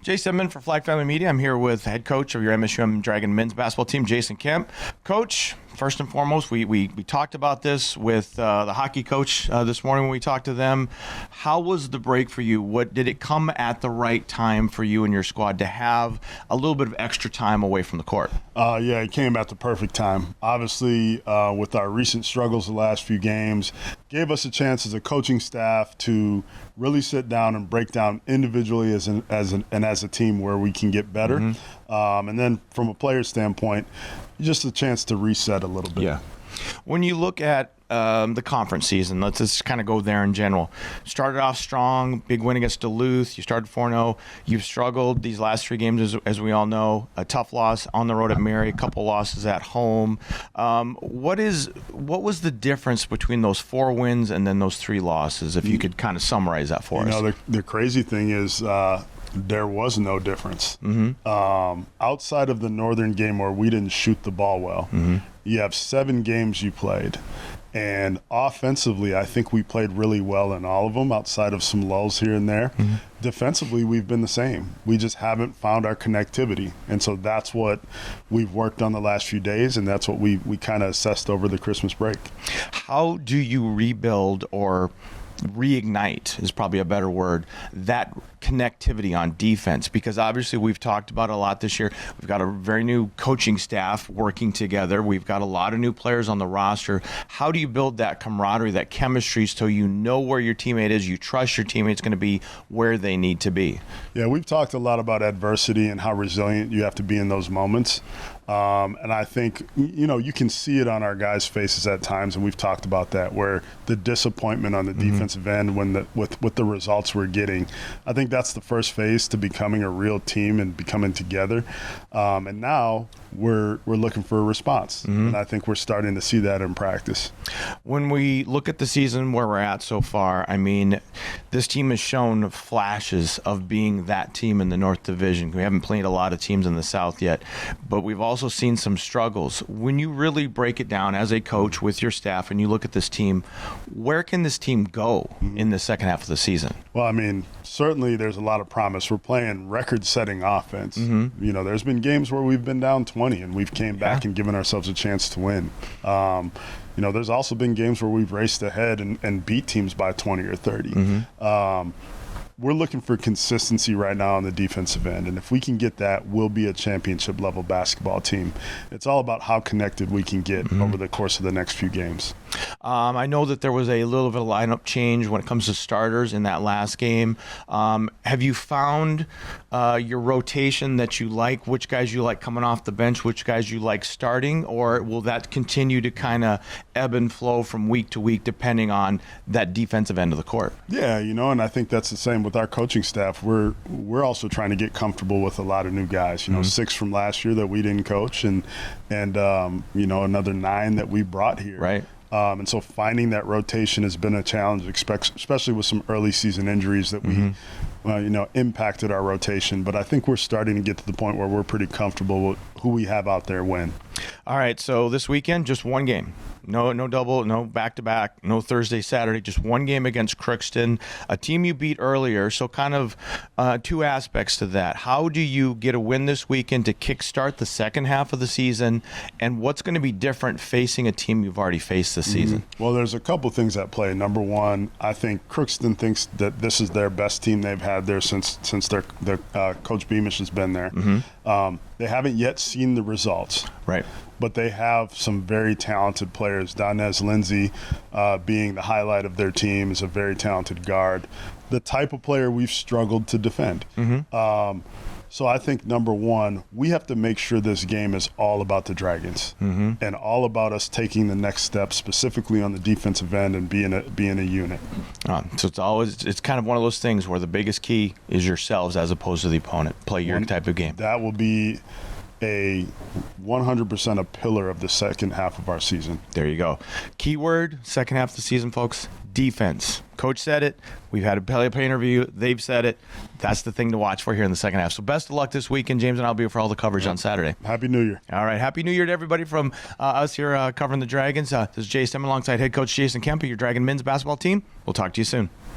Jace Denman for Flag Family Media. I'm here with head coach of your MSUM Dragon men's basketball team, Jason Kemp. Coach, first and foremost, we talked about this with the hockey coach this morning when we talked to them. How was the break for you? What did it come at the right time for you and your squad to have a little bit of extra time away from the court? Yeah, it came at the perfect time. Obviously, with our recent struggles the last few games, gave us a chance as a coaching staff to really sit down and break down individually as a team where we can get better. And then from a player standpoint, just a chance to reset a little bit. Yeah. When you look at the conference season, let's just kind of go there in general. Started off strong, big win against Duluth. You started 4-0. You've struggled these last 3 games, as we all know. A tough loss on the road at Mary, a couple losses at home. What was the difference between those 4 wins and then those 3 losses, if you could kind of summarize that for us? You know, the crazy thing is there was no difference. Outside of the Northern game where we didn't shoot the ball well, you have 7 games you played. And offensively, I think we played really well in all of them, outside of some lulls here and there. Defensively, we've been the same. We just haven't found our connectivity. And so that's what we've worked on the last few days, and that's what we kind of assessed over the Christmas break. How do you rebuild or reignite is probably a better word, that connectivity on defense? Because obviously we've talked about it a lot this year. We've got a very new coaching staff working together. We've got a lot of new players on the roster. How do you build that camaraderie, that chemistry, so you know where your teammate is, you trust your teammate's going to be where they need to be? Yeah, we've talked a lot about adversity and how resilient you have to be in those moments. And I think, you know, you can see it on our guys' faces at times, and we've talked about that, where the disappointment on the defensive end with the results we're getting. I think that's the first phase to becoming a real team and becoming together. And now we're looking for a response, and I think we're starting to see that in practice. When we look at the season where we're at so far, I mean, this team has shown flashes of being that team in the North Division. We haven't played a lot of teams in the South yet, but we've also seen some struggles. When you really break it down as a coach with your staff and you look at this team, where can this team go in the second half of the season? Well, I mean, certainly there's a lot of promise. We're playing record-setting offense. You know, there's been games where we've been down 20 and we've came back and given ourselves a chance to win. You know, there's also been games where we've raced ahead and beat teams by 20 or 30. We're looking for consistency right now on the defensive end, and if we can get that, we'll be a championship-level basketball team. It's all about how connected we can get over the course of the next few games. I know that there was a little bit of lineup change when it comes to starters in that last game. Have you found your rotation that you like, which guys you like coming off the bench, which guys you like starting, or will that continue to kind of ebb and flow from week to week depending on that defensive end of the court? Yeah, you know, and I think that's the same with our coaching staff. We're also trying to get comfortable with a lot of new guys. You know, 6 from last year that we didn't coach, and you know, another 9 that we brought here. Right. And so finding that rotation has been a challenge, especially with some early season injuries that we, you know, impacted our rotation. But I think we're starting to get to the point where we're pretty comfortable with who we have out there when. All right, so this weekend, just one game. No double, no back-to-back, no Thursday, Saturday, just one game against Crookston, a team you beat earlier. So kind of 2 aspects to that. How do you get a win this weekend to kickstart the second half of the season, and what's going to be different facing a team you've already faced this season? Well, there's a couple things at play. Number one, I think Crookston thinks that this is their best team they've had there since their Coach Beamish has been there. They haven't yet seen the results. Right. But they have some very talented players. Donez Lindsay being the highlight of their team, is a very talented guard. The type of player we've struggled to defend. So I think, number one, we have to make sure this game is all about the Dragons and all about us taking the next step, specifically on the defensive end and being a unit. So it's kind of one of those things where the biggest key is yourselves as opposed to the opponent. Play your type of game. That will be a 100% a pillar of the second half of our season. There you go. Keyword, second half of the season, folks, defense. Coach said it. We've had a play interview. They've said it. That's the thing to watch for here in the second half. So best of luck this weekend. James and I'll be here for all the coverage on Saturday. Happy New Year. All right. Happy New Year to everybody from us here covering the Dragons. This is Jace Denman alongside head coach Jason Kemp of your Dragon men's basketball team. We'll talk to you soon.